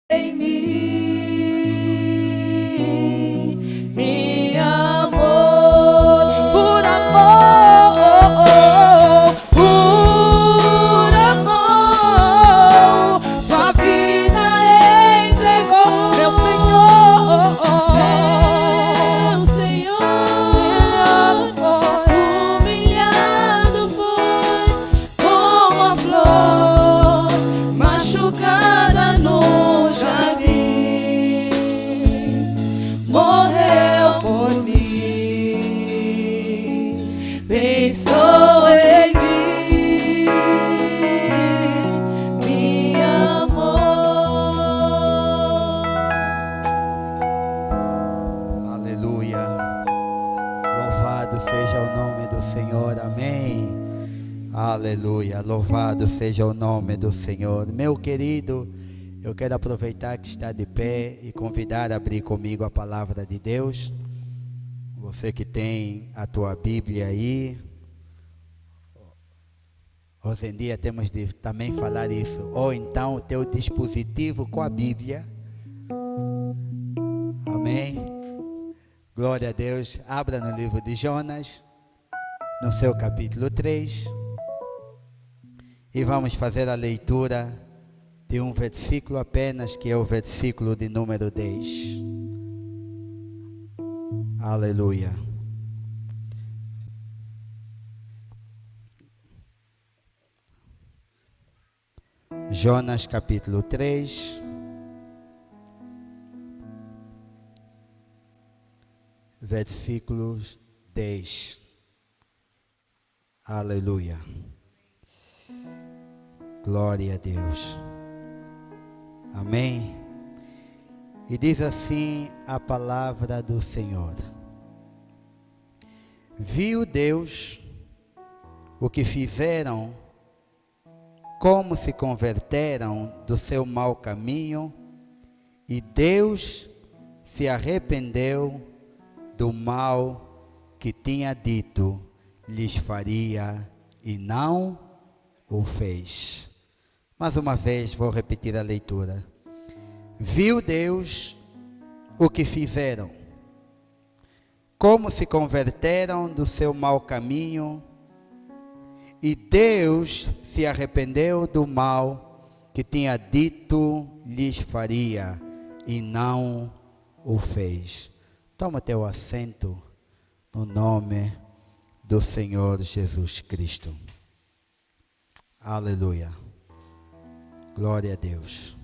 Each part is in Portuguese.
em mim, me amou por amor, por amor, sua vida entregou, meu Senhor, humilhado foi como a flor machucada no jardim, morreu por mim, pensou em mim, me amou. Aleluia. Louvado seja o nome do Senhor. Amém. Aleluia. Louvado seja o nome do Senhor. Meu querido, eu quero aproveitar que está de pé e convidar a abrir comigo a palavra de Deus. Você que tem a tua Bíblia aí. Hoje em dia temos de também falar isso. Ou então o teu dispositivo com a Bíblia. Amém. Glória a Deus. Abra no livro de Jonas, no seu capítulo 3. E vamos fazer a leitura de um versículo apenas, que é o versículo de número 10. Aleluia. Jonas capítulo 3. Versículos 10. Aleluia. Glória a Deus. Amém. E diz assim a palavra do Senhor: viu Deus o que fizeram, como se converteram do seu mau caminho, e Deus se arrependeu do mal que tinha dito lhes faria, e não o fez. Mais uma vez vou repetir a leitura. Viu Deus o que fizeram, como se converteram do seu mau caminho, e Deus se arrependeu do mal que tinha dito lhes faria, e não o fez. Toma teu assento no nome do Senhor Jesus Cristo. Aleluia. Glória a Deus.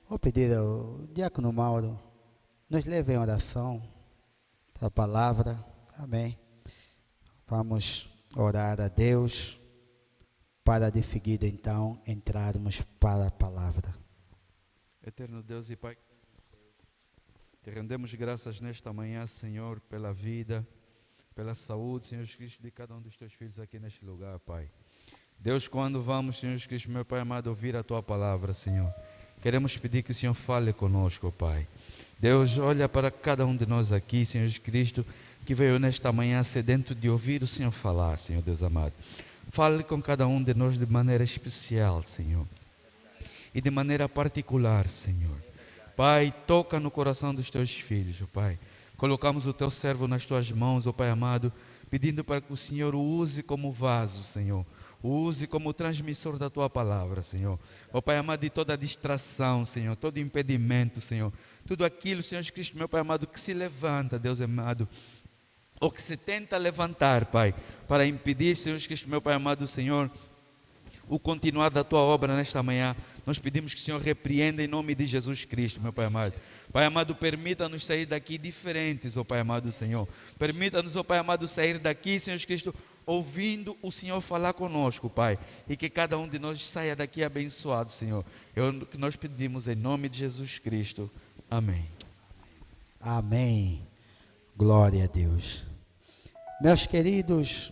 Vou pedir ao diácono Mauro, nos leve em oração para a palavra. Amém. Vamos orar a Deus para de seguida então entrarmos para a palavra. Eterno Deus e Pai, te rendemos graças nesta manhã, Senhor, pela vida, pela saúde, Senhor Jesus Cristo, de cada um dos teus filhos aqui neste lugar, Pai. Deus, quando vamos, Senhor Jesus Cristo, meu Pai amado, ouvir a Tua palavra, Senhor, queremos pedir que o Senhor fale conosco, Pai. Deus, olha para cada um de nós aqui, Senhor Jesus Cristo, que veio nesta manhã sedento de ouvir o Senhor falar, Senhor Deus amado. Fale com cada um de nós de maneira especial, Senhor, e de maneira particular, Senhor. Pai, toca no coração dos teus filhos, ó Pai. Colocamos o teu servo nas tuas mãos, ó Pai amado, pedindo para que o Senhor o use como vaso, Senhor. O use como transmissor da tua palavra, Senhor. Ó Pai amado, de toda distração, Senhor, todo impedimento, Senhor. Tudo aquilo, Senhor Jesus Cristo, meu Pai amado, que se levanta, Deus amado, ou que se tenta levantar, Pai, para impedir, Senhor Jesus Cristo, meu Pai amado, Senhor, o continuar da tua obra nesta manhã. Nós pedimos que o Senhor repreenda em nome de Jesus Cristo, meu Pai amado. Pai amado, permita-nos sair daqui diferentes, ó Pai amado, Senhor. Permita-nos, ó Pai amado, sair daqui, Senhor Jesus Cristo, ouvindo o Senhor falar conosco, Pai. E que cada um de nós saia daqui abençoado, Senhor. É o que nós pedimos em nome de Jesus Cristo. Amém. Amém. Glória a Deus. Meus queridos,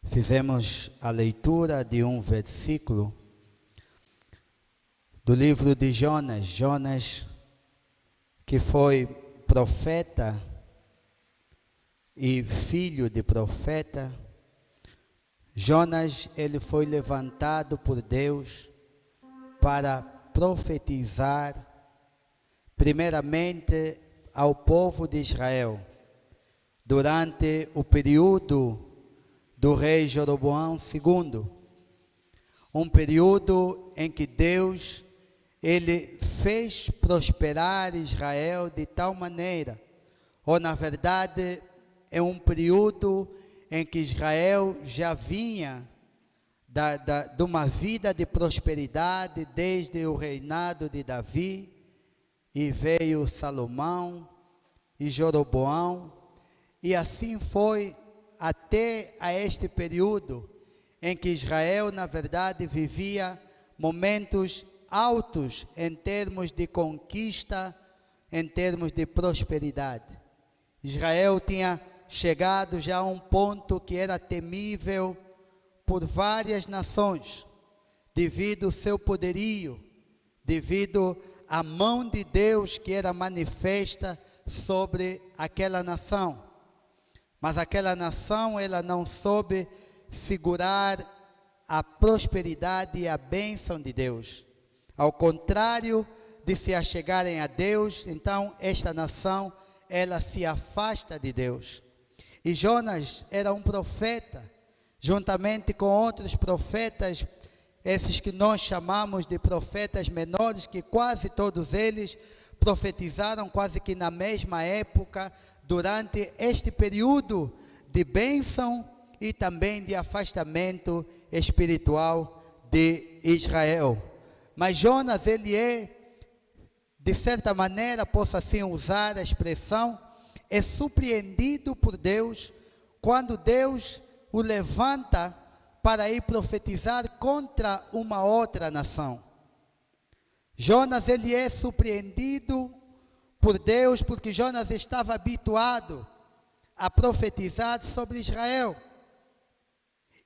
fizemos a leitura de um versículo do livro de Jonas. Jonas, que foi profeta e filho de profeta. Jonas, ele foi levantado por Deus para profetizar, primeiramente, ao povo de Israel, durante o período do rei Jeroboão II, um período em que Deus, ele fez prosperar Israel de tal maneira, ou na verdade é um período em que Israel já vinha de uma vida de prosperidade desde o reinado de Davi, e veio Salomão e Jeroboão, e assim foi até a este período em que Israel, na verdade, vivia momentos altos em termos de conquista, em termos de prosperidade. Israel tinha chegado já a um ponto que era temível por várias nações, devido ao seu poderio, devido à mão de Deus que era manifesta sobre aquela nação. Mas aquela nação, ela não soube segurar a prosperidade e a bênção de Deus. Ao contrário de se achegarem a Deus, então esta nação, ela se afasta de Deus. E Jonas era um profeta, juntamente com outros profetas, esses que nós chamamos de profetas menores, que quase todos eles profetizaram quase que na mesma época, durante este período de bênção e também de afastamento espiritual de Israel. Mas Jonas, ele é, de certa maneira, posso assim usar a expressão, é surpreendido por Deus, quando Deus o levanta para ir profetizar contra uma outra nação. Jonas, ele é surpreendido por Deus, porque Jonas estava habituado a profetizar sobre Israel.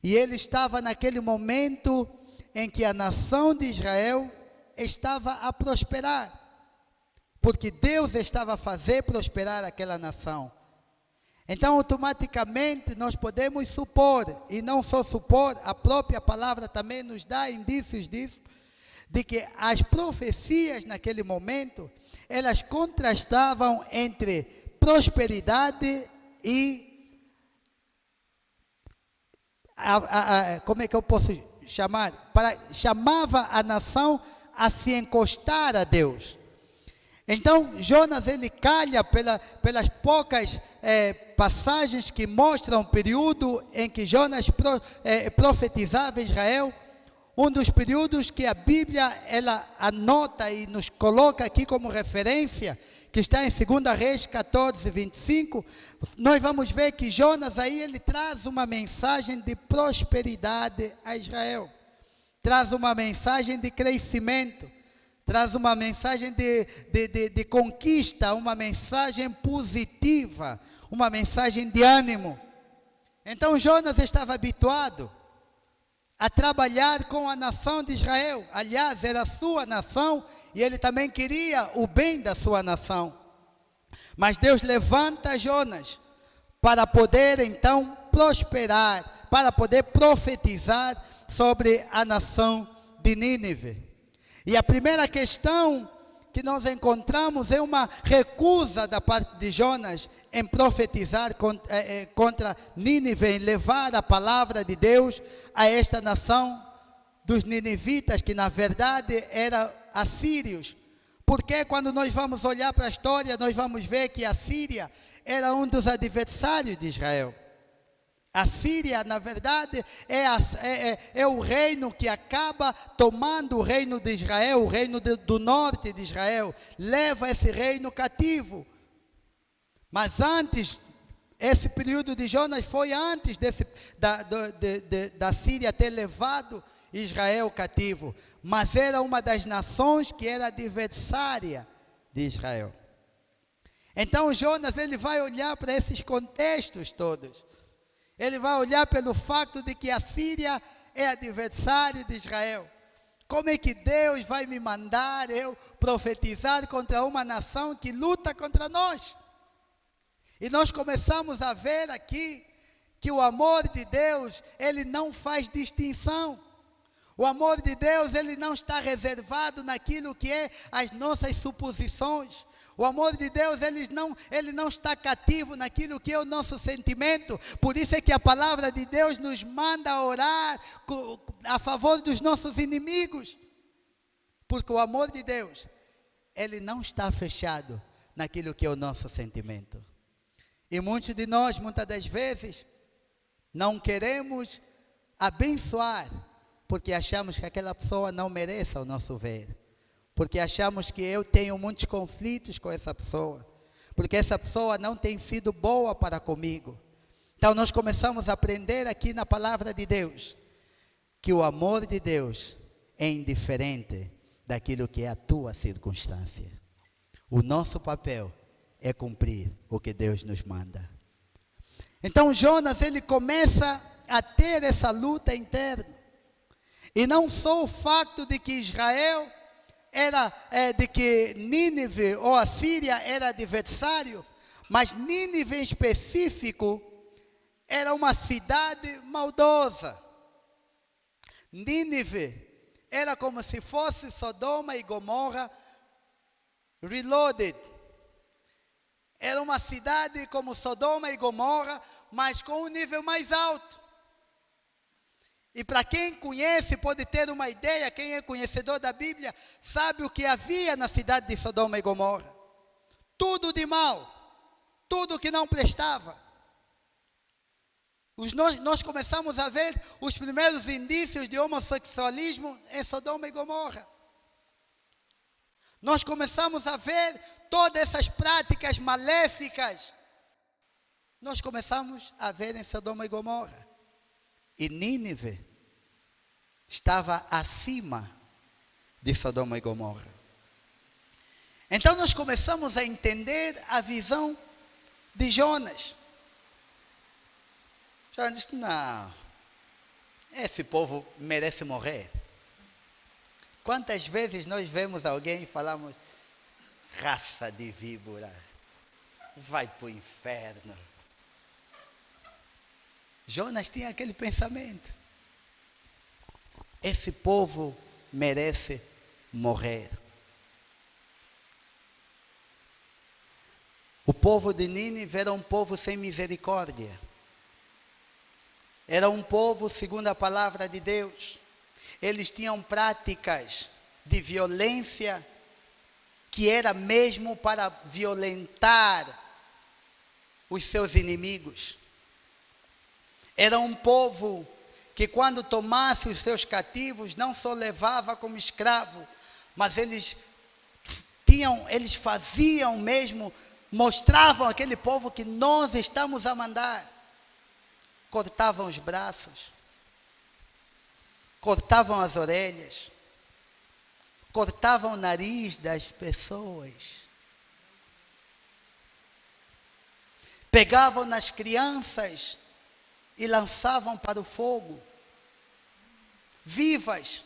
E ele estava naquele momento em que a nação de Israel estava a prosperar, porque Deus estava a fazer prosperar aquela nação. Então, automaticamente, nós podemos supor, e não só supor, a própria palavra também nos dá indícios disso, de que as profecias naquele momento, elas contrastavam entre prosperidade e, como é que eu posso chamar? Chamava a nação a se encostar a Deus. Então, Jonas, ele calha pelas poucas passagens que mostram o período em que Jonas profetizava em Israel, um dos períodos que a Bíblia, ela anota e nos coloca aqui como referência, que está em 2 Reis 14, 25, nós vamos ver que Jonas aí, ele traz uma mensagem de prosperidade a Israel, traz uma mensagem de crescimento, traz uma mensagem de conquista, uma mensagem positiva, uma mensagem de ânimo. Então Jonas estava habituado a trabalhar com a nação de Israel. Aliás, era a sua nação e ele também queria o bem da sua nação. Mas Deus levanta Jonas para poder então prosperar, para poder profetizar sobre a nação de Nínive. E a primeira questão que nós encontramos é uma recusa da parte de Jonas em profetizar contra Nínive, em levar a palavra de Deus a esta nação dos ninivitas, que na verdade eram assírios. Porque quando nós vamos olhar para a história, nós vamos ver que a Síria era um dos adversários de Israel. A Síria, na verdade, é o reino que acaba tomando o reino de Israel, o reino do norte de Israel, leva esse reino cativo. Mas antes, esse período de Jonas foi antes da Síria ter levado Israel cativo, mas era uma das nações que era adversária de Israel. Então Jonas, ele vai olhar para esses contextos todos. Ele vai olhar pelo fato de que a Síria é adversária de Israel. Como é que Deus vai me mandar eu profetizar contra uma nação que luta contra nós? E nós começamos a ver aqui que o amor de Deus, ele não faz distinção. O amor de Deus, ele não está reservado naquilo que é as nossas suposições. O amor de Deus, ele não está cativo naquilo que é o nosso sentimento. Por isso é que a palavra de Deus nos manda orar a favor dos nossos inimigos. Porque o amor de Deus, ele não está fechado naquilo que é o nosso sentimento. E muitos de nós, muitas das vezes, não queremos abençoar, porque achamos que aquela pessoa não merece o nosso ver. Porque achamos que eu tenho muitos conflitos com essa pessoa. Porque essa pessoa não tem sido boa para comigo. Então nós começamos a aprender aqui na palavra de Deus, que o amor de Deus é indiferente daquilo que é a tua circunstância. O nosso papel é cumprir o que Deus nos manda. Então Jonas, ele começa a ter essa luta interna. E não só o facto de que Israel de que Nínive ou a Síria era adversário, mas Nínive em específico era uma cidade maldosa. Nínive era como se fosse Sodoma e Gomorra reloaded. Era uma cidade como Sodoma e Gomorra, mas com um nível mais alto. E para quem conhece, pode ter uma ideia, quem é conhecedor da Bíblia, sabe o que havia na cidade de Sodoma e Gomorra. Tudo de mal, tudo que não prestava. Nós começamos a ver os primeiros indícios de homossexualismo em Sodoma e Gomorra. Nós começamos a ver todas essas práticas maléficas. Nós começamos a ver em Sodoma e Gomorra. E Nínive estava acima de Sodoma e Gomorra. Então nós começamos a entender a visão de Jonas. Jonas disse, não, esse povo merece morrer. Quantas vezes nós vemos alguém e falamos, raça de víbora, vai para o inferno. Jonas tinha aquele pensamento. Esse povo merece morrer. O povo de Nínive era um povo sem misericórdia. Era um povo segundo a palavra de Deus. Eles tinham práticas de violência que era mesmo para violentar os seus inimigos. Era um povo que quando tomasse os seus cativos, não só levava como escravo, mas eles faziam mesmo, mostravam àquele povo que nós estamos a mandar. Cortavam os braços, cortavam as orelhas, cortavam o nariz das pessoas. Pegavam nas crianças e lançavam para o fogo, vivas.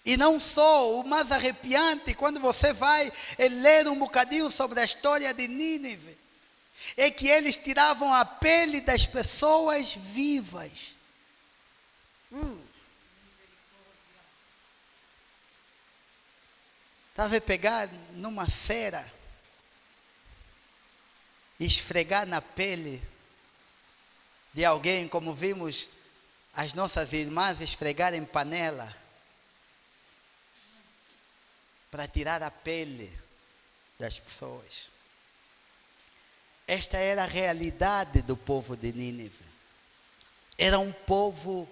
E não só, o mais arrepiante, quando você vai ler um bocadinho sobre a história de Nínive, é que eles tiravam a pele das pessoas vivas. Estava a pegar numa cera, esfregar na pele de alguém, como vimos as nossas irmãs esfregarem panela, para tirar a pele das pessoas. Esta era a realidade do povo de Nínive. Era um povo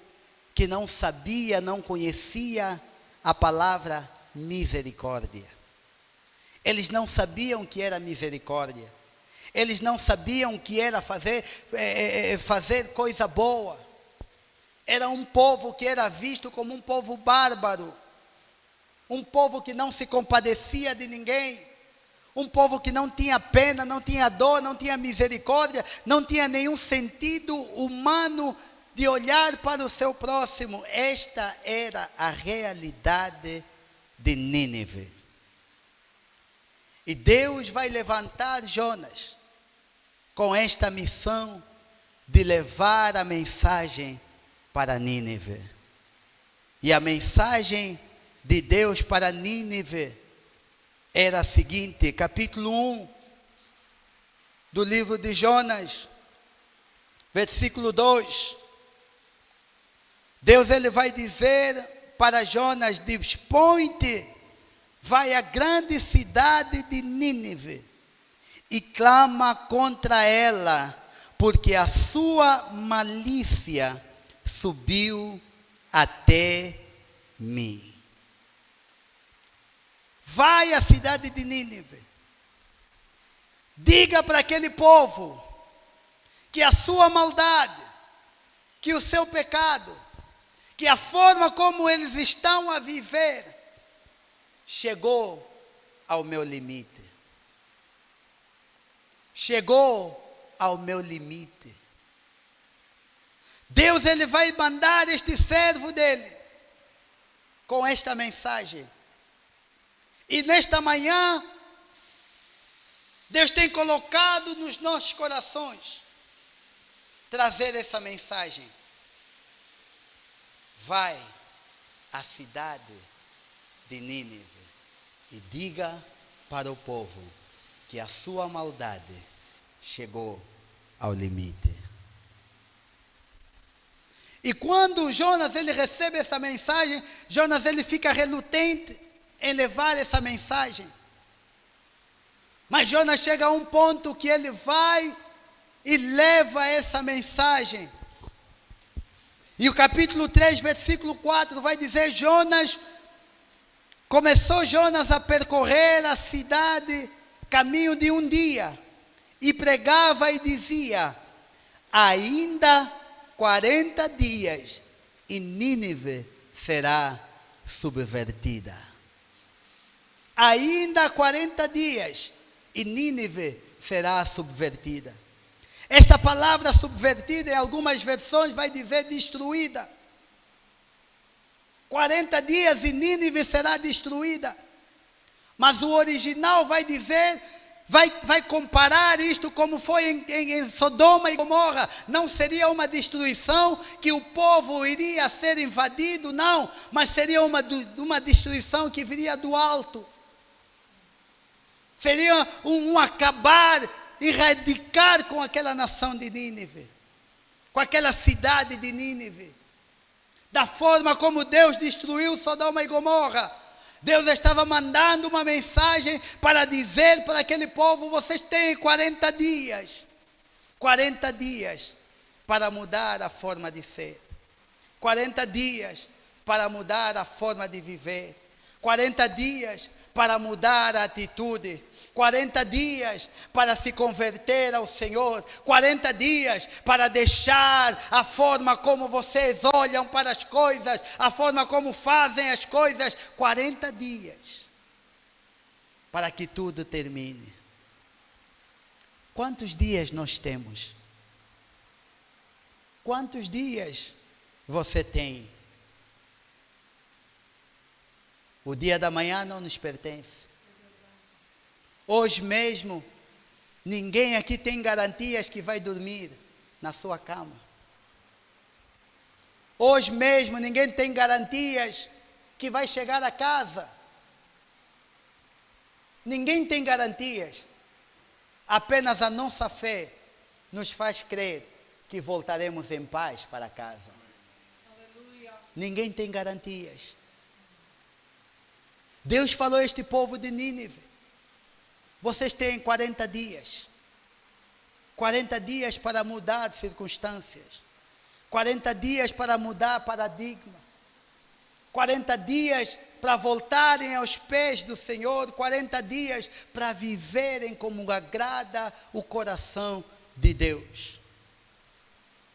que não sabia, não conhecia a palavra misericórdia. Eles não sabiam o que era misericórdia. Eles não sabiam o que era fazer coisa boa. Era um povo que era visto como um povo bárbaro. Um povo que não se compadecia de ninguém. Um povo que não tinha pena, não tinha dor, não tinha misericórdia, não tinha nenhum sentido humano de olhar para o seu próximo. Esta era a realidade de Nínive. E Deus vai levantar Jonas com esta missão de levar a mensagem para Nínive. E a mensagem de Deus para Nínive era a seguinte, capítulo 1 do livro de Jonas, versículo 2. Deus ele vai dizer para Jonas: dispõe-te, vai à grande cidade de Nínive e clama contra ela, porque a sua malícia subiu até mim. Vai à cidade de Nínive, diga para aquele povo que a sua maldade, que o seu pecado, que a forma como eles estão a viver, chegou ao meu limite. Chegou ao meu limite. Deus ele vai mandar este servo dele com esta mensagem. E nesta manhã, Deus tem colocado nos nossos corações trazer essa mensagem. Vai à cidade de Nínive e diga para o povo que a sua maldade chegou ao limite. E quando Jonas ele recebe essa mensagem, Jonas ele fica relutante em levar essa mensagem. Mas Jonas chega a um ponto que ele vai e leva essa mensagem. E o capítulo 3, versículo 4 vai dizer: começou Jonas a percorrer a cidade caminho de um dia, e pregava e dizia: ainda 40 dias e Nínive será subvertida. Ainda 40 dias e Nínive será subvertida. Esta palavra subvertida, em algumas versões, vai dizer destruída. 40 dias e Nínive será destruída. Mas o original vai dizer, vai comparar isto como foi em Sodoma e Gomorra. Não seria uma destruição que o povo iria ser invadido, não. Mas seria uma destruição que viria do alto. Seria um acabar, erradicar com aquela nação de Nínive, com aquela cidade de Nínive. Da forma como Deus destruiu Sodoma e Gomorra, Deus estava mandando uma mensagem para dizer para aquele povo: vocês têm 40 dias. 40 dias para mudar a forma de ser. 40 dias para mudar a forma de viver. 40 dias para mudar a atitude. 40 dias para se converter ao Senhor. 40 dias para deixar a forma como vocês olham para as coisas, a forma como fazem as coisas. 40 dias para que tudo termine. Quantos dias nós temos? Quantos dias você tem? O dia da manhã não nos pertence. Hoje mesmo, ninguém aqui tem garantias que vai dormir na sua cama. Hoje mesmo, ninguém tem garantias que vai chegar a casa. Ninguém tem garantias. Apenas a nossa fé nos faz crer que voltaremos em paz para casa. Aleluia. Ninguém tem garantias. Deus falou a este povo de Nínive: vocês têm 40 dias. 40 dias para mudar circunstâncias. 40 dias para mudar paradigma. 40 dias para voltarem aos pés do Senhor. 40 dias para viverem como agrada o coração de Deus.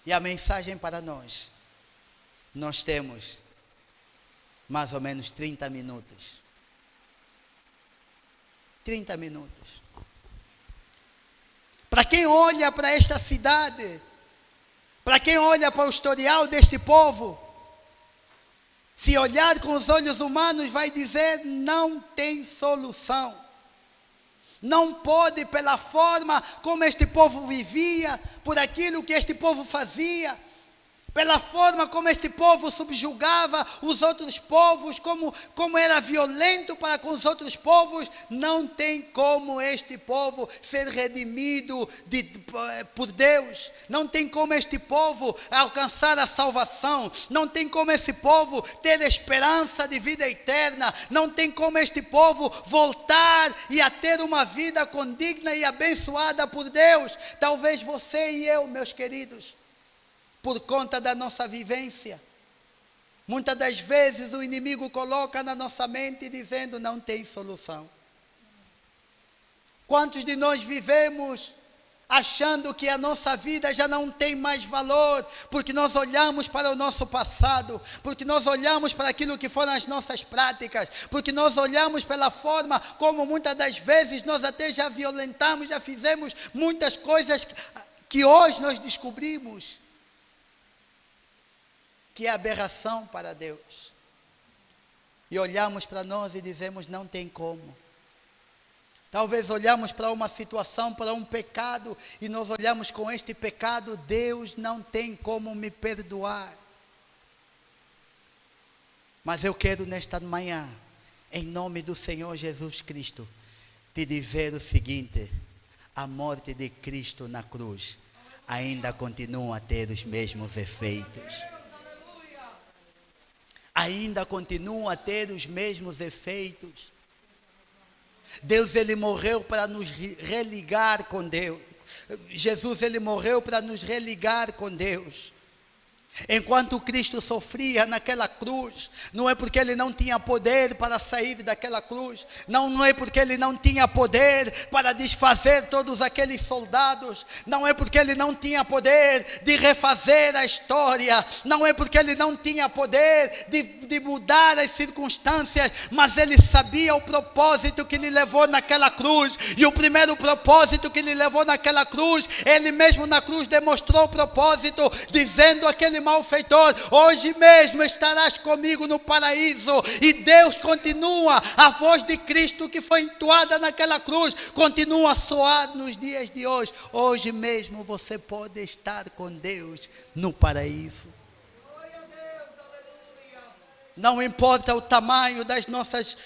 E a mensagem para nós: nós temos mais ou menos 30 minutos. 30 minutos. Para quem olha para esta cidade, para quem olha para o historial deste povo, se olhar com os olhos humanos, vai dizer: não tem solução. Não pode, pela forma como este povo vivia, por aquilo que este povo fazia, pela forma como este povo subjugava os outros povos, como era violento para com os outros povos, não tem como este povo ser redimido por Deus, não tem como este povo alcançar a salvação, não tem como esse povo ter esperança de vida eterna, não tem como este povo voltar e a ter uma vida condigna e abençoada por Deus. Talvez você e eu, meus queridos, por conta da nossa vivência, muitas das vezes o inimigo coloca na nossa mente dizendo: não tem solução. Quantos de nós vivemos achando que a nossa vida já não tem mais valor, porque nós olhamos para o nosso passado, porque nós olhamos para aquilo que foram as nossas práticas, porque nós olhamos pela forma como muitas das vezes nós até já violentamos, já fizemos muitas coisas que hoje nós descobrimos que é aberração para Deus. E olhamos para nós e dizemos: não tem como. Talvez olhamos para uma situação, para um pecado, e nós olhamos com este pecado: Deus não tem como me perdoar. Mas eu quero nesta manhã, em nome do Senhor Jesus Cristo, te dizer o seguinte: a morte de Cristo na cruz ainda continua a ter os mesmos efeitos. Ainda continua a ter os mesmos efeitos. Deus, ele morreu para nos religar com Deus. Jesus, ele morreu para nos religar com Deus. Enquanto Cristo sofria naquela cruz, não é porque ele não tinha poder para sair daquela cruz, não é porque ele não tinha poder para desfazer todos aqueles soldados, não é porque ele não tinha poder de refazer a história, não é porque ele não tinha poder de mudar as circunstâncias, mas ele sabia o propósito que lhe levou naquela cruz. E o primeiro propósito que lhe levou naquela cruz, ele mesmo na cruz demonstrou o propósito, dizendo àquele malfeitor: hoje mesmo estarás comigo no paraíso. E Deus continua, a voz de Cristo que foi entoada naquela cruz continua a soar nos dias de hoje. Hoje mesmo você pode estar com Deus no paraíso. Não importa o tamanho das nossas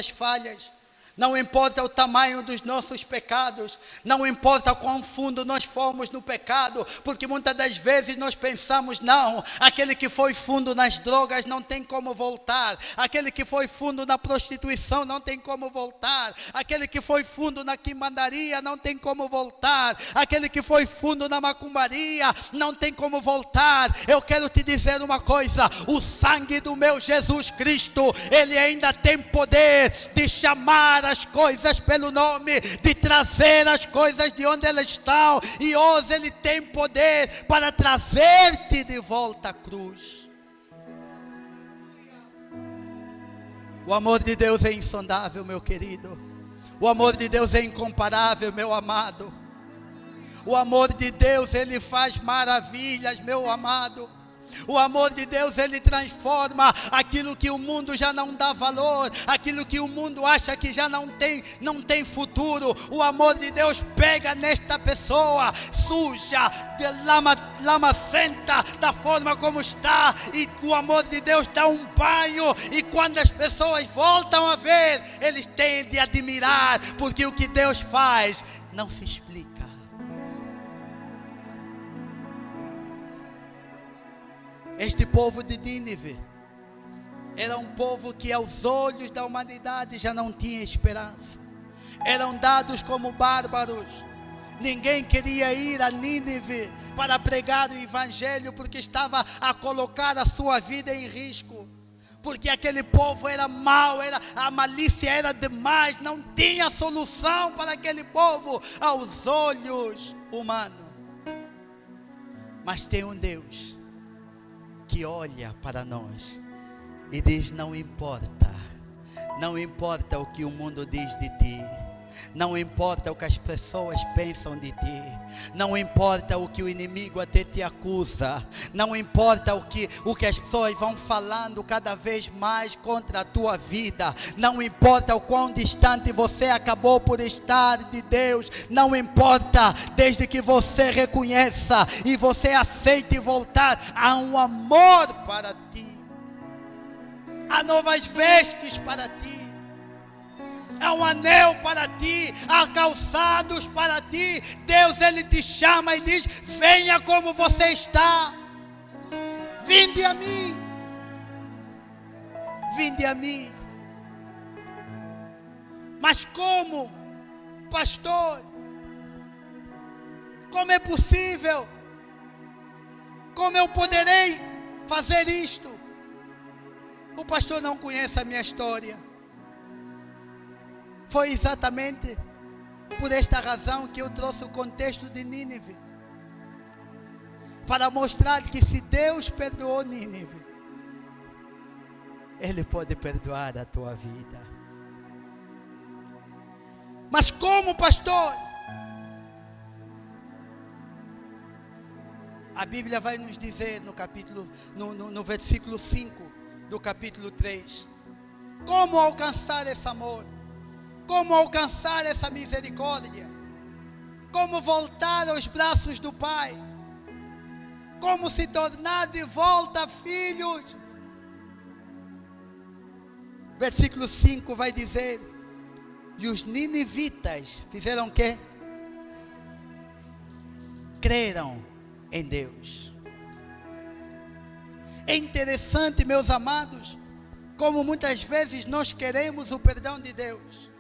falhas, não importa o tamanho dos nossos pecados, não importa quão fundo nós fomos no pecado, porque muitas das vezes nós pensamos: não, aquele que foi fundo nas drogas não tem como voltar, aquele que foi fundo na prostituição não tem como voltar, aquele que foi fundo na quimbandaria não tem como voltar, aquele que foi fundo na macumbaria não tem como voltar. Eu quero te dizer uma coisa: o sangue do meu Jesus Cristo, ele ainda tem poder de chamar as coisas pelo nome, de trazer as coisas de onde elas estão, e hoje ele tem poder para trazer-te de volta à cruz. O amor de Deus é insondável, meu querido. O amor de Deus é incomparável, meu amado. O amor de Deus, ele faz maravilhas, meu amado. O amor de Deus, ele transforma aquilo que o mundo já não dá valor, aquilo que o mundo acha que já não tem futuro. O amor de Deus pega nesta pessoa suja, de lamacenta, da forma como está, e o amor de Deus dá um banho, e quando as pessoas voltam a ver, eles têm de admirar, porque o que Deus faz não se explica. Este povo de Nínive era um povo que aos olhos da humanidade já não tinha esperança. Eram dados como bárbaros. Ninguém queria ir a Nínive para pregar o evangelho, porque estava a colocar a sua vida em risco. Porque aquele povo era mau, a malícia era demais, não tinha solução para aquele povo aos olhos humanos. Mas tem um Deus que olha para nós e diz: não importa o que o mundo diz de ti, Não importa o que as pessoas pensam de ti. Não importa o que o inimigo até te acusa. Não importa o que as pessoas vão falando cada vez mais contra a tua vida. Não importa o quão distante você acabou por estar de Deus. Não importa, desde que você reconheça e você aceite voltar a um amor para ti. Há novas vestes para ti. Há um anel para ti, há calçados para ti. Deus, Ele te chama e diz: venha como você está. Vinde a mim. Vinde a mim. Mas como, pastor? Como é possível? Como eu poderei fazer isto? O pastor não conhece a minha história. Foi exatamente por esta razão que eu trouxe o contexto de Nínive, para mostrar que se Deus perdoou Nínive, Ele pode perdoar a tua vida. Mas como, pastor? A Bíblia vai nos dizer no versículo 5 do capítulo 3, como alcançar esse amor. Como alcançar essa misericórdia? Como voltar aos braços do Pai? Como se tornar de volta filhos? Versículo 5 vai dizer: e os ninivitas fizeram o quê? Creram em Deus. É interessante, meus amados, como muitas vezes nós queremos o perdão de Deus.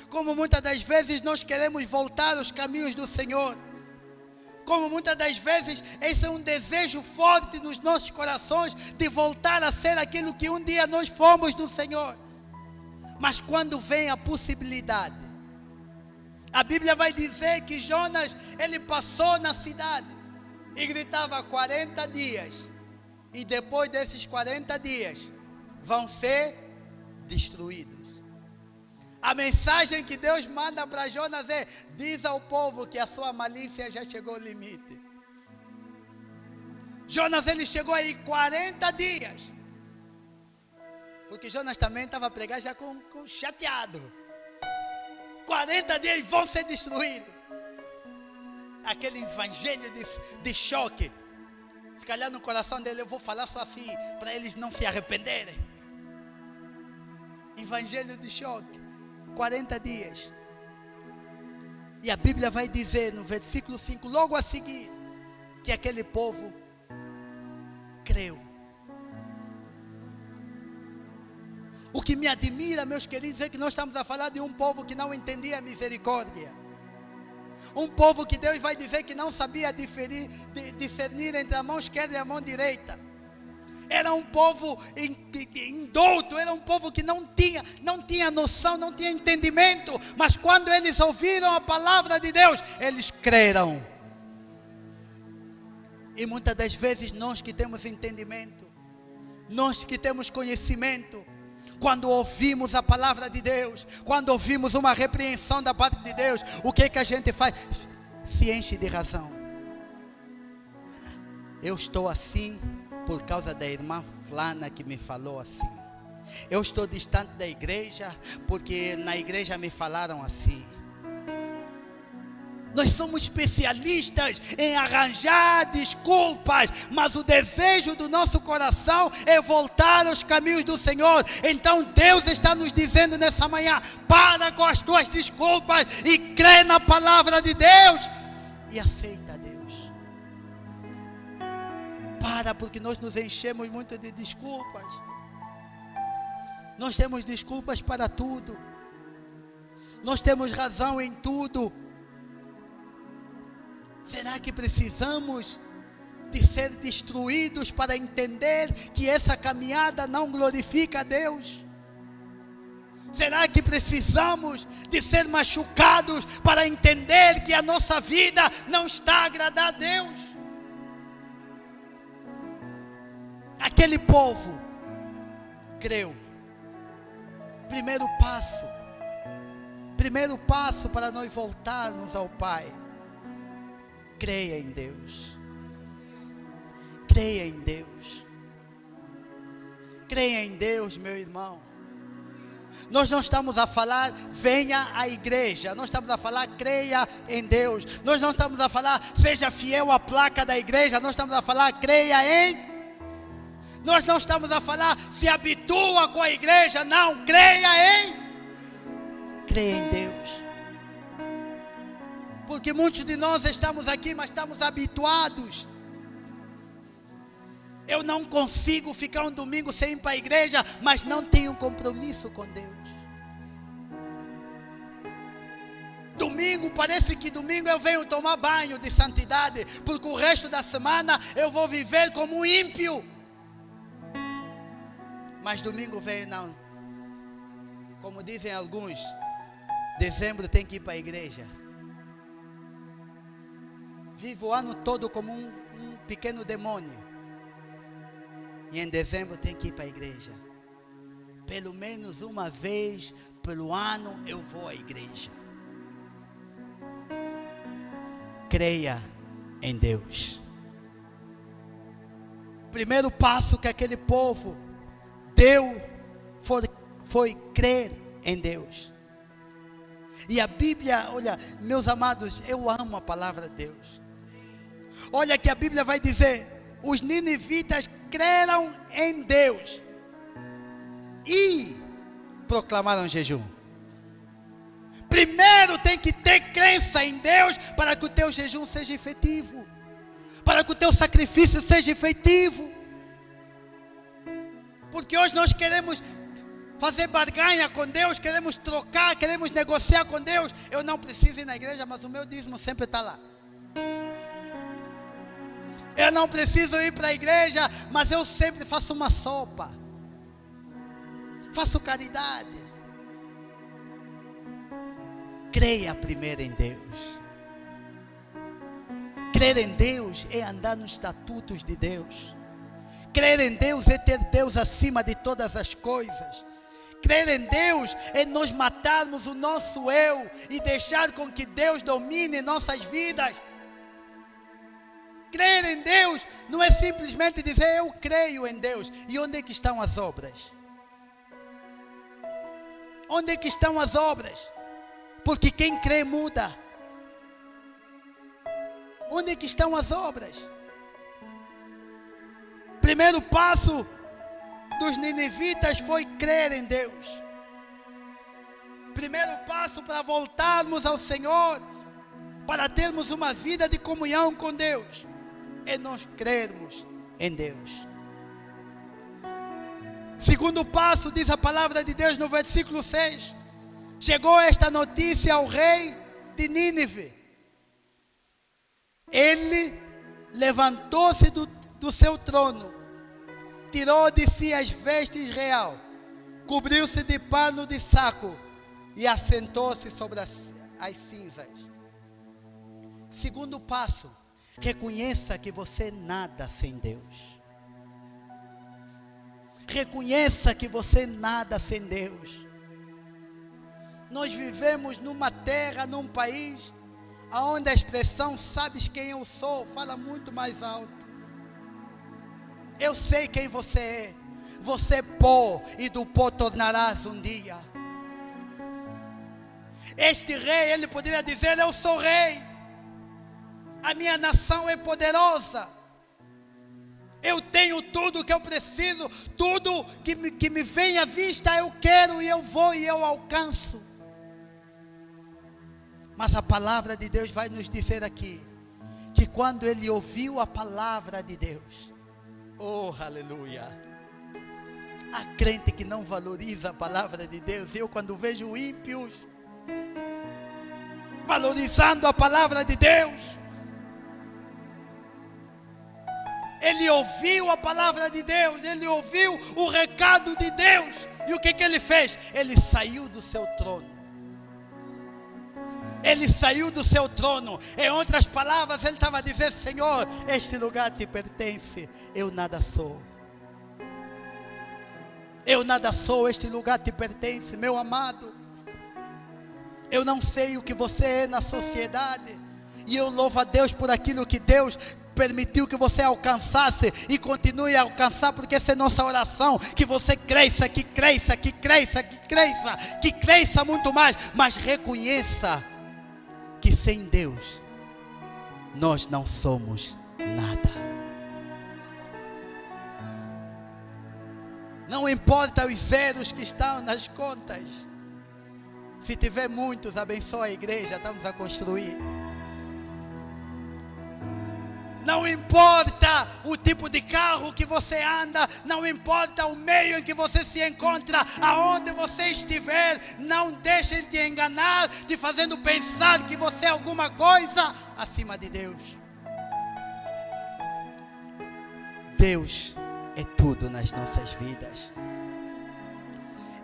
Como muitas das vezes nós queremos voltar aos caminhos do Senhor. Como muitas das vezes esse é um desejo forte nos nossos corações de voltar a ser aquilo que um dia nós fomos no Senhor. Mas quando vem a possibilidade, a Bíblia vai dizer que Jonas, ele passou na cidade e gritava 40 dias. E depois desses 40 dias vão ser destruídos. A mensagem que Deus manda para Jonas é: diz ao povo que a sua malícia já chegou ao limite. Jonas, ele chegou aí 40 dias. Porque Jonas também estava a pregar já com chateado. 40 dias vão ser destruídos. Aquele evangelho de choque. Se calhar no coração dele eu vou falar só assim, para eles não se arrependerem. Evangelho de choque. 40 dias. E a Bíblia vai dizer no versículo 5, logo a seguir, que aquele povo creu. O que me admira, meus queridos, é que nós estamos a falar de um povo que não entendia a misericórdia. Um povo que Deus vai dizer que não sabia discernir entre a mão esquerda e a mão direita. Era um povo indouto, era um povo que não tinha noção, não tinha entendimento. Mas quando eles ouviram a palavra de Deus, eles creram. E muitas das vezes nós que temos entendimento, nós que temos conhecimento, quando ouvimos a palavra de Deus, quando ouvimos uma repreensão da parte de Deus, o que a gente faz? Se enche de razão. Eu estou assim por causa da irmã Flana que me falou assim. Eu estou distante da igreja porque na igreja me falaram assim. Nós somos especialistas em arranjar desculpas, mas o desejo do nosso coração é voltar aos caminhos do Senhor. Então Deus está nos dizendo nessa manhã: para com as tuas desculpas e crê na palavra de Deus e aceita Deus. Para, porque nós nos enchemos muito de desculpas. Nós temos desculpas para tudo. Nós temos razão em tudo. Será que precisamos de ser destruídos para entender que essa caminhada não glorifica a Deus? Será que precisamos de ser machucados para entender que a nossa vida não está a agradar a Deus? Aquele povo creu. Primeiro passo, Primeiro passo para nós voltarmos ao Pai: creia em Deus. Creia em Deus. Creia em Deus, meu irmão. Nós não estamos a falar, venha à igreja. Nós estamos a falar, creia em Deus. Nós não estamos a falar, seja fiel à placa da igreja. Nós estamos a falar, creia em. Nós não estamos a falar, se habitua com a igreja. Não, creia em. Creia em Deus. Porque muitos de nós estamos aqui, mas estamos habituados. Eu não consigo ficar um domingo sem ir para a igreja, mas não tenho compromisso com Deus. Domingo, parece que domingo eu venho tomar banho de santidade, porque o resto da semana eu vou viver como um ímpio. Mas domingo veio, não. Como dizem alguns, dezembro tem que ir para a igreja. Vivo o ano todo como um pequeno demônio. E em dezembro tem que ir para a igreja. Pelo menos uma vez pelo ano eu vou à igreja. Creia em Deus. Primeiro passo que aquele povo deu foi crer em Deus. E a Bíblia, olha, meus amados, eu amo a palavra de Deus. Olha que a Bíblia vai dizer: os ninivitas creram em Deus e proclamaram jejum. Primeiro tem que ter crença em Deus para que o teu jejum seja efetivo, para que o teu sacrifício seja efetivo. Porque hoje nós queremos fazer barganha com Deus, queremos trocar, queremos negociar com Deus. Eu não preciso ir na igreja, mas o meu dízimo sempre está lá. Eu não preciso ir para a igreja, mas eu sempre faço uma sopa. Faço caridade. Creia primeiro em Deus. Crer em Deus é andar nos estatutos de Deus. Crer em Deus é ter Deus acima de todas as coisas. Crer em Deus é nós matarmos o nosso eu e deixar com que Deus domine nossas vidas. Crer em Deus não é simplesmente dizer eu creio em Deus. E onde é que estão as obras? Onde é que estão as obras? Porque quem crê muda. Onde é que estão as obras? Primeiro passo dos ninivitas foi crer em Deus. Primeiro passo para voltarmos ao Senhor, para termos uma vida de comunhão com Deus, é nós crermos em Deus. Segundo passo, diz a palavra de Deus no versículo 6. Chegou esta notícia ao rei de Nínive. Ele levantou-se do seu trono, tirou de si as vestes real, cobriu-se de pano de saco e assentou-se sobre as cinzas. Segundo passo, reconheça que você nada sem Deus. Reconheça que você nada sem Deus. Nós vivemos numa terra, num país, onde a expressão sabes quem eu sou fala muito mais alto. Eu sei quem você é. Você é pó e do pó tornarás um dia. Este rei, ele poderia dizer: eu sou rei. A minha nação é poderosa. Eu tenho tudo o que eu preciso. Tudo que me vem à vista eu quero e eu vou e eu alcanço. Mas a palavra de Deus vai nos dizer aqui que quando ele ouviu a palavra de Deus, oh aleluia, há crente que não valoriza a palavra de Deus. Eu quando vejo ímpios valorizando a palavra de Deus, ele ouviu a palavra de Deus, ele ouviu o recado de Deus, e o que ele fez? Ele saiu do seu trono. Ele saiu do seu trono. Em outras palavras, ele estava a dizer: Senhor, este lugar te pertence, eu nada sou. Eu nada sou, este lugar te pertence. Meu amado, Eu não sei o que você é na sociedade, e eu louvo a Deus por aquilo que Deus permitiu que você alcançasse e continue a alcançar, porque essa é nossa oração, que você cresça, que cresça, que cresça, que cresça, que cresça muito mais, mas reconheça que sem Deus nós não somos nada. Não importa os zeros que estão nas contas, se tiver muitos, abençoa a igreja, estamos a construir. Não importa o tipo de carro que você anda, não importa o meio em que você se encontra, aonde você estiver, não deixem te enganar, te fazendo pensar que você é alguma coisa acima de Deus. Deus é tudo nas nossas vidas.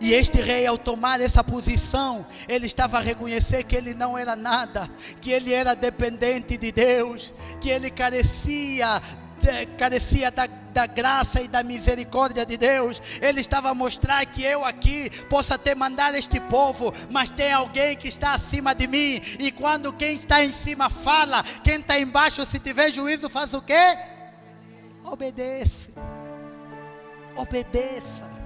E este rei, ao tomar essa posição, ele estava a reconhecer que ele não era nada, que ele era dependente de Deus, que ele carecia da graça e da misericórdia de Deus. Ele estava a mostrar que eu aqui posso até mandar este povo, mas tem alguém que está acima de mim. E quando quem está em cima fala, quem está embaixo, se tiver juízo, faz o quê? Obedece. Obedeça.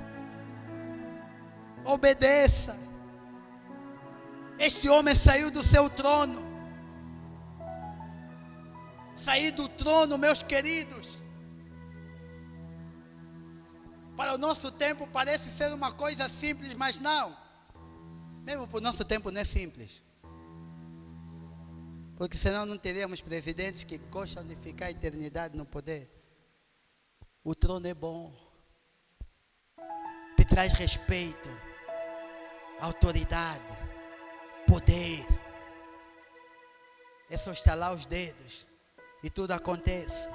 Obedeça. Este homem saiu do seu trono. Sair do trono, meus queridos, para o nosso tempo parece ser uma coisa simples, mas não. Mesmo para o nosso tempo não é simples. Porque senão não teríamos presidentes que gostam de ficar a eternidade no poder. O trono é bom. Te traz respeito, autoridade, poder. É só estalar os dedos e tudo acontece.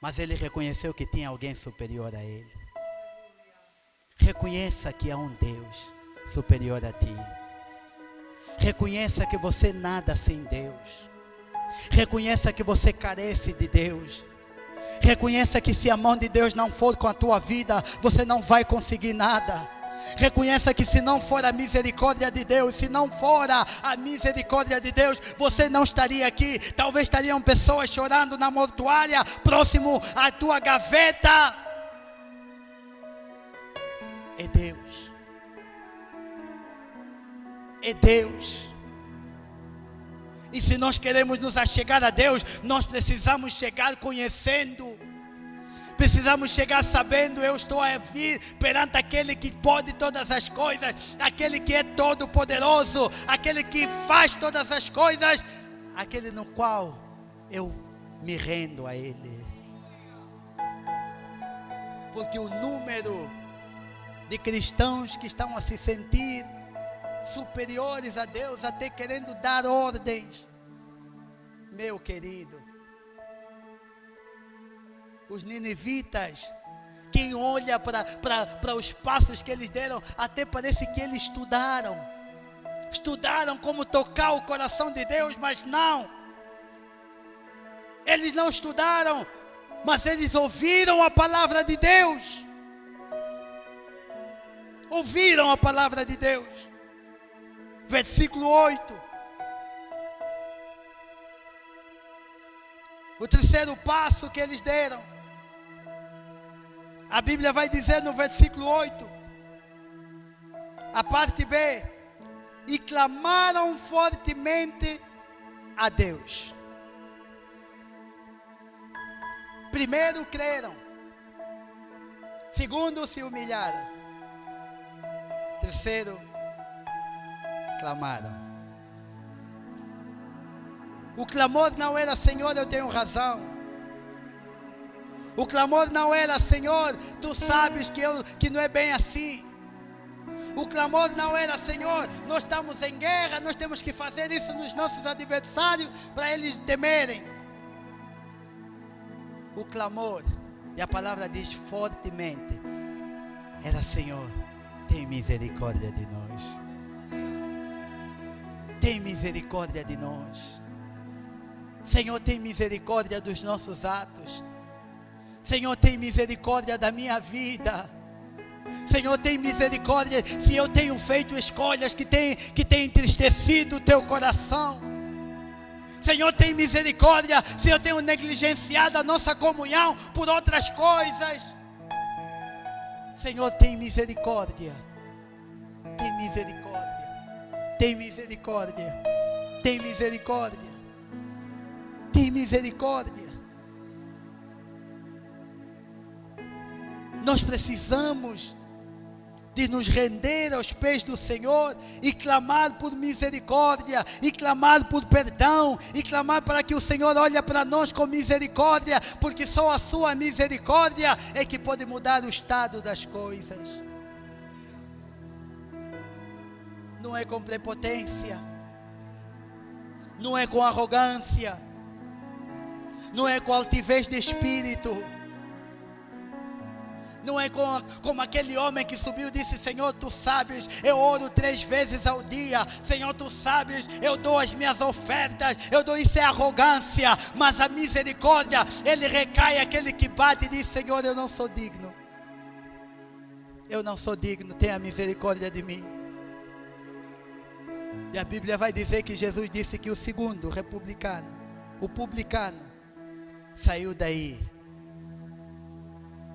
Mas ele reconheceu que tinha alguém superior a ele. Reconheça que há um Deus superior a ti. Reconheça que você nada sem Deus. Reconheça que você carece de Deus. Reconheça que se a mão de Deus não for com a tua vida, você não vai conseguir nada. Reconheça que se não for a misericórdia de Deus, se não for a misericórdia de Deus, você não estaria aqui. Talvez estariam pessoas chorando na mortuária, próximo à tua gaveta. É Deus. É Deus. E se nós queremos nos achegar a Deus, nós precisamos chegar conhecendo. Precisamos chegar sabendo, eu estou a vir perante aquele que pode todas as coisas, aquele que é todo poderoso, aquele que faz todas as coisas, aquele no qual eu me rendo a Ele. Porque o número de cristãos que estão a se sentir superiores a Deus, até querendo dar ordens, meu querido, os ninivitas, quem olha para os passos que eles deram, até parece que eles estudaram como tocar o coração de Deus, mas não, eles não estudaram, mas eles ouviram a palavra de Deus, ouviram a palavra de Deus. Versículo 8. O terceiro passo que eles deram, a Bíblia vai dizer no versículo 8, a parte B: e clamaram fortemente a Deus. Primeiro creram, segundo se humilharam, terceiro clamaram. O clamor não era: Senhor, eu tenho razão. O clamor não era: Senhor, tu sabes que não é bem assim. O clamor não era: Senhor, nós estamos em guerra, nós temos que fazer isso nos nossos adversários para eles temerem. O clamor, e a palavra diz fortemente, era: Senhor, tem misericórdia de nós. Tem misericórdia de nós. Senhor, tem misericórdia dos nossos atos. Senhor, tem misericórdia da minha vida. Senhor, tem misericórdia se eu tenho feito escolhas que tem entristecido o teu coração. Senhor, tem misericórdia se eu tenho negligenciado a nossa comunhão por outras coisas. Senhor, tem misericórdia. Tem misericórdia. Tem misericórdia. Tem misericórdia. Tem misericórdia. Nós precisamos de nos render aos pés do Senhor e clamar por misericórdia, e clamar por perdão, e clamar para que o Senhor olhe para nós com misericórdia, porque só a sua misericórdia é que pode mudar o estado das coisas. Não é com prepotência, não é com arrogância, não é com altivez de espírito. Não é como aquele homem que subiu e disse: Senhor, tu sabes, eu oro 3 vezes ao dia. Senhor, tu sabes, eu dou as minhas ofertas. Eu dou, isso é arrogância. Mas a misericórdia, ele recai aquele que bate e diz: Senhor, eu não sou digno. Eu não sou digno, tenha misericórdia de mim. E a Bíblia vai dizer que Jesus disse que o segundo, o publicano, saiu daí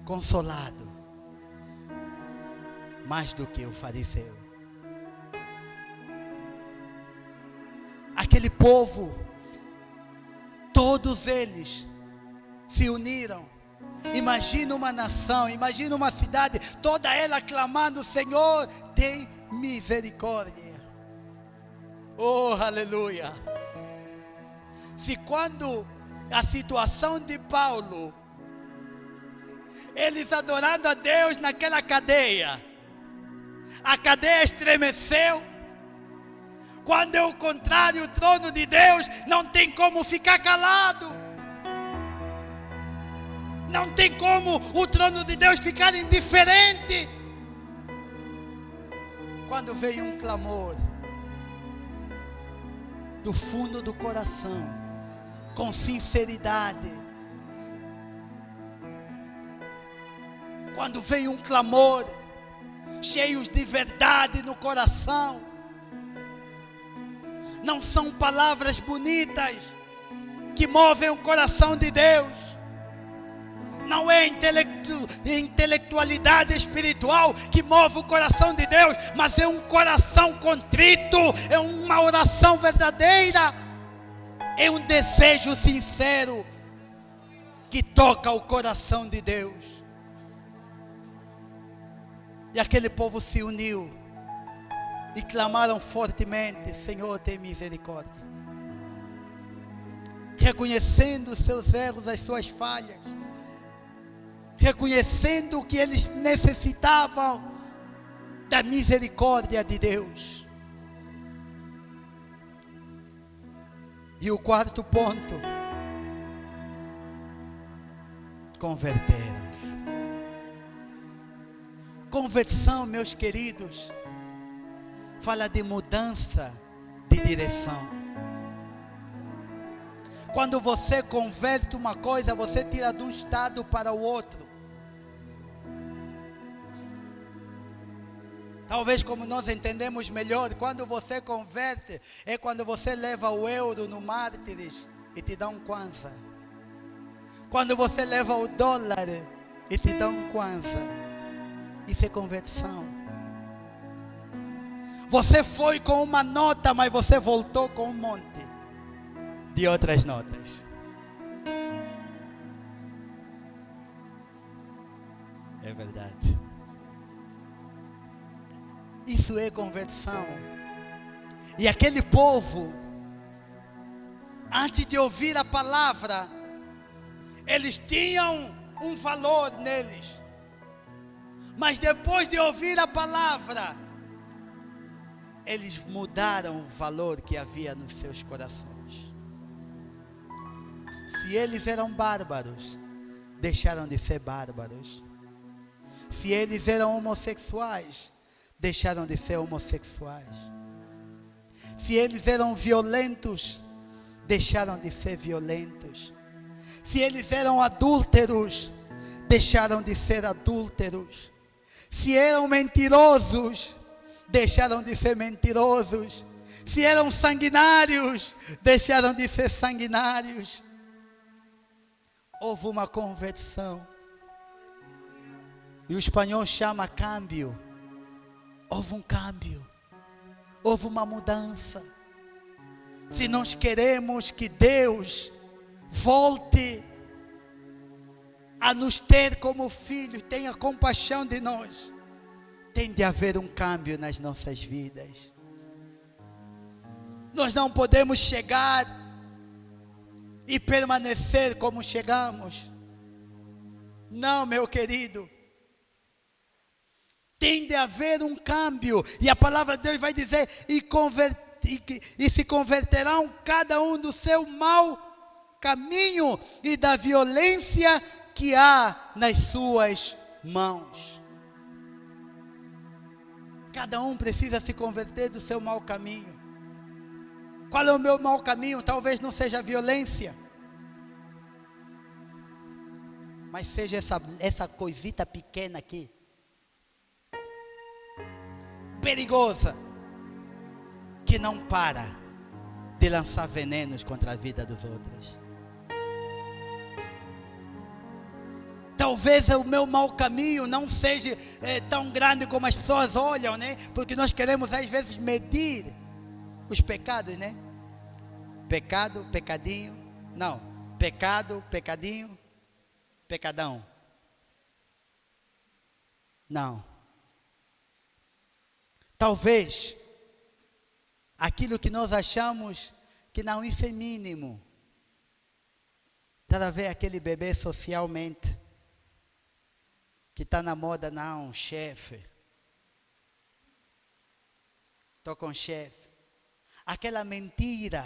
consolado mais do que o fariseu. Aquele povo, todos eles se uniram. Imagina uma nação, imagina uma cidade, toda ela clamando: Senhor, tem misericórdia. Oh, aleluia. Se quando a situação de Paulo, eles adorando a Deus naquela cadeia, a cadeia estremeceu. Quando é o contrário, o trono de Deus não tem como ficar calado. Não tem como o trono de Deus ficar indiferente. Quando veio um clamor do fundo do coração, com sinceridade, quando veio um clamor, cheios de verdade no coração, não são palavras bonitas que movem o coração de Deus, não é intelectualidade espiritual que move o coração de Deus, mas é um coração contrito, é uma oração verdadeira, é um desejo sincero que toca o coração de Deus. E aquele povo se uniu e clamaram fortemente: Senhor, tem misericórdia. Reconhecendo os seus erros, as suas falhas, reconhecendo que eles necessitavam da misericórdia de Deus. E o quarto ponto: converteram-se. Conversão, meus queridos, fala de mudança de direção. Quando você converte uma coisa, você tira de um estado para o outro. Talvez, como nós entendemos melhor, quando você converte, é quando você leva o euro no Mártires e te dá um kwanza. Quando você leva o dólar e te dá um kwanza. Isso é conversão. Você foi com uma nota, mas você voltou com um monte de outras notas. É verdade. Isso é conversão. E aquele povo, antes de ouvir a palavra, eles tinham um valor neles. Mas depois de ouvir a palavra, eles mudaram o valor que havia nos seus corações. Se eles eram bárbaros, deixaram de ser bárbaros. Se eles eram homossexuais, deixaram de ser homossexuais. Se eles eram violentos, deixaram de ser violentos. Se eles eram adúlteros, deixaram de ser adúlteros. Se eram mentirosos, deixaram de ser mentirosos. Se eram sanguinários, deixaram de ser sanguinários. Houve uma conversão. E o espanhol chama câmbio. Houve um câmbio. Houve uma mudança. Se nós queremos que Deus volte a nos ter como filhos, tenha compaixão de nós, tem de haver um câmbio nas nossas vidas. Nós não podemos chegar e permanecer como chegamos. Não, meu querido. Tem de haver um câmbio. E a palavra de Deus vai dizer: e se converterão cada um do seu mau caminho e da violência que há nas suas mãos. Cada um precisa se converter do seu mau caminho. Qual é o meu mau caminho? Talvez não seja a violência, mas seja essa coisita pequena aqui, perigosa, que não para de lançar venenos contra a vida dos outros. Talvez o meu mau caminho não seja tão grande como as pessoas olham, né? Porque nós queremos às vezes medir os pecados, né? Pecado, pecadinho. Não, pecado, pecadinho, pecadão. Não. Talvez aquilo que nós achamos que não, isso é mínimo. Para ver aquele bebê socialmente que está na moda, não, chefe. Estou com chefe. Aquela mentira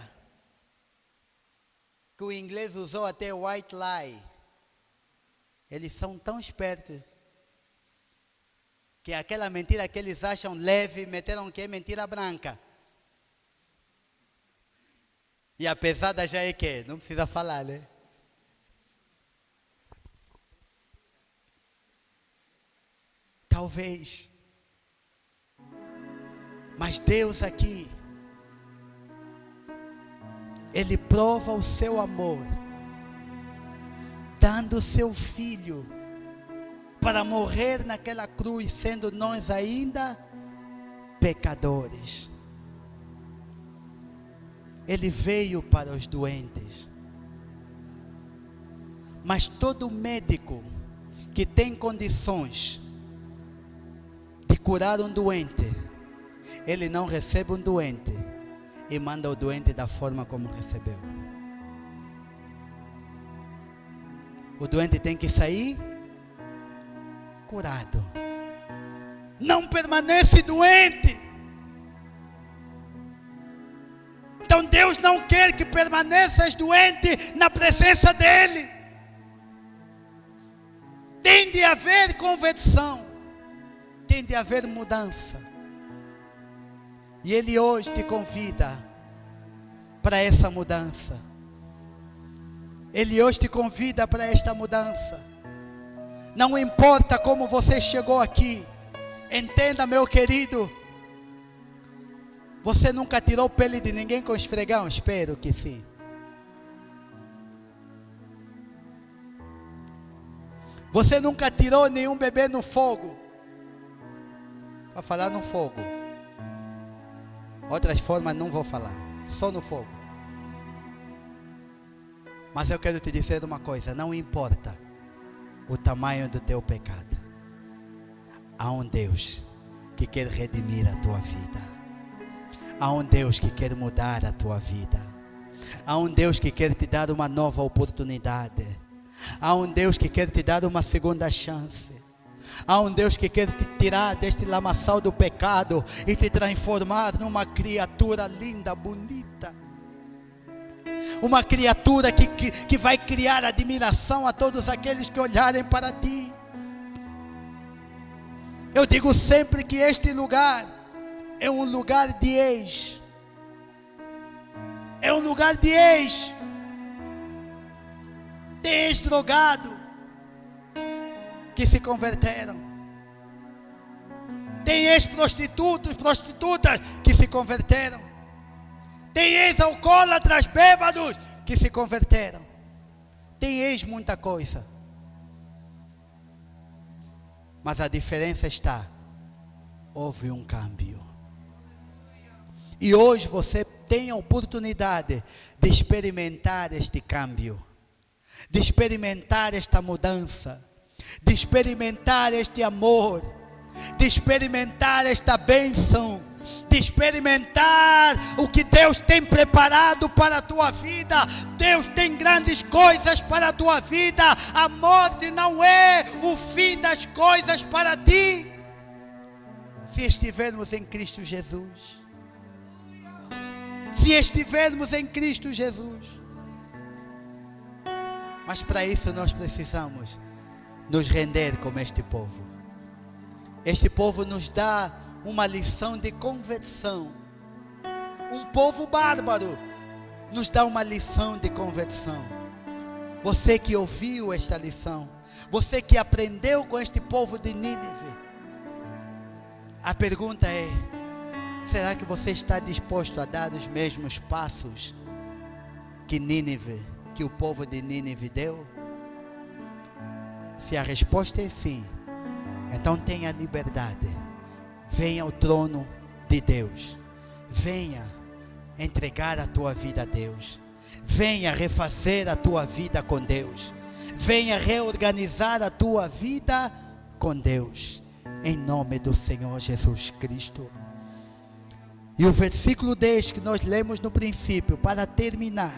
que o inglês usou até white lie. Eles são tão espertos que aquela mentira que eles acham leve, meteram que é mentira branca. E a pesada já é que? Não precisa falar, né? Talvez. Mas Deus aqui, Ele prova o seu amor, dando o seu Filho para morrer naquela cruz, sendo nós ainda pecadores. Ele veio para os doentes. Mas todo médico que tem condições de curar um doente, ele não recebe um doente e manda o doente da forma como recebeu. O doente tem que sair curado. Não permanece doente. Então Deus não quer que permaneças doente na presença dEle. Tem de haver conversão. Tem de haver mudança. E Ele hoje te convida para essa mudança. Ele hoje te convida para esta mudança. Não importa como você chegou aqui. Entenda, meu querido. Você nunca tirou pele de ninguém com esfregão? Espero que sim. Você nunca tirou nenhum bebê no fogo? Para falar no fogo. Outras formas não vou falar. Só no fogo. Mas eu quero te dizer uma coisa. Não importa o tamanho do teu pecado. Há um Deus que quer redimir a tua vida. Há um Deus que quer mudar a tua vida. Há um Deus que quer te dar uma nova oportunidade. Há um Deus que quer te dar uma segunda chance. Há um Deus que quer te tirar deste lamaçal do pecado e te transformar numa criatura linda, bonita. Uma criatura que vai criar admiração a todos aqueles que olharem para ti. Eu digo sempre que este lugar é um lugar de ex. É um lugar de ex. De ex-drogado que se converteram. Tem ex-prostitutos, prostitutas que se converteram. Tem ex-alcoólatras, bêbados que se converteram. Tem ex muita coisa. Mas a diferença está, houve um câmbio. E hoje você tem a oportunidade de experimentar este câmbio, de experimentar esta mudança, de experimentar este amor, de experimentar esta bênção, de experimentar o que Deus tem preparado para a tua vida. Deus tem grandes coisas para a tua vida. A morte não é o fim das coisas para ti, se estivermos em Cristo Jesus. Se estivermos em Cristo Jesus. Mas para isso nós precisamos nos render como este povo. Este povo nos dá uma lição de conversão. Um povo bárbaro nos dá uma lição de conversão. Você que ouviu esta lição, você que aprendeu com este povo de Nínive, a pergunta é: será que você está disposto a dar os mesmos passos que o povo de Nínive deu? Se a resposta é sim, então tenha liberdade. Venha ao trono de Deus. Venha entregar a tua vida a Deus. Venha refazer a tua vida com Deus. Venha reorganizar a tua vida com Deus. Em nome do Senhor Jesus Cristo. E o versículo 10 que nós lemos no princípio, para terminar,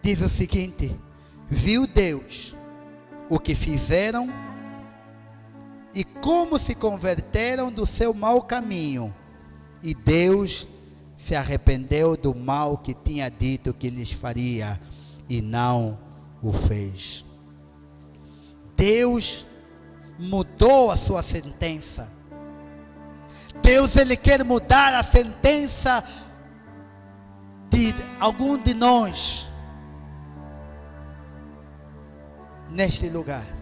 diz o seguinte: viu Deus o que fizeram e como se converteram do seu mau caminho, e Deus se arrependeu do mal que tinha dito que lhes faria, e não o fez. Deus mudou a sua sentença. Deus, Ele quer mudar a sentença de algum de nós neste lugar.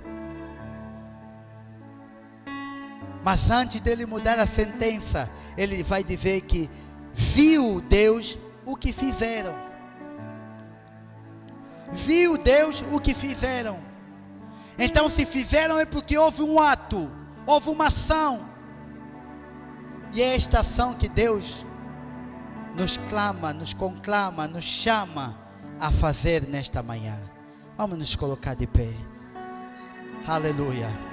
Mas antes dele mudar a sentença, ele vai dizer que viu Deus o que fizeram. Viu Deus o que fizeram. Então, se fizeram é porque houve um ato, houve uma ação. E é esta ação que Deus nos clama, nos conclama, nos chama a fazer nesta manhã. Vamos nos colocar de pé. Aleluia.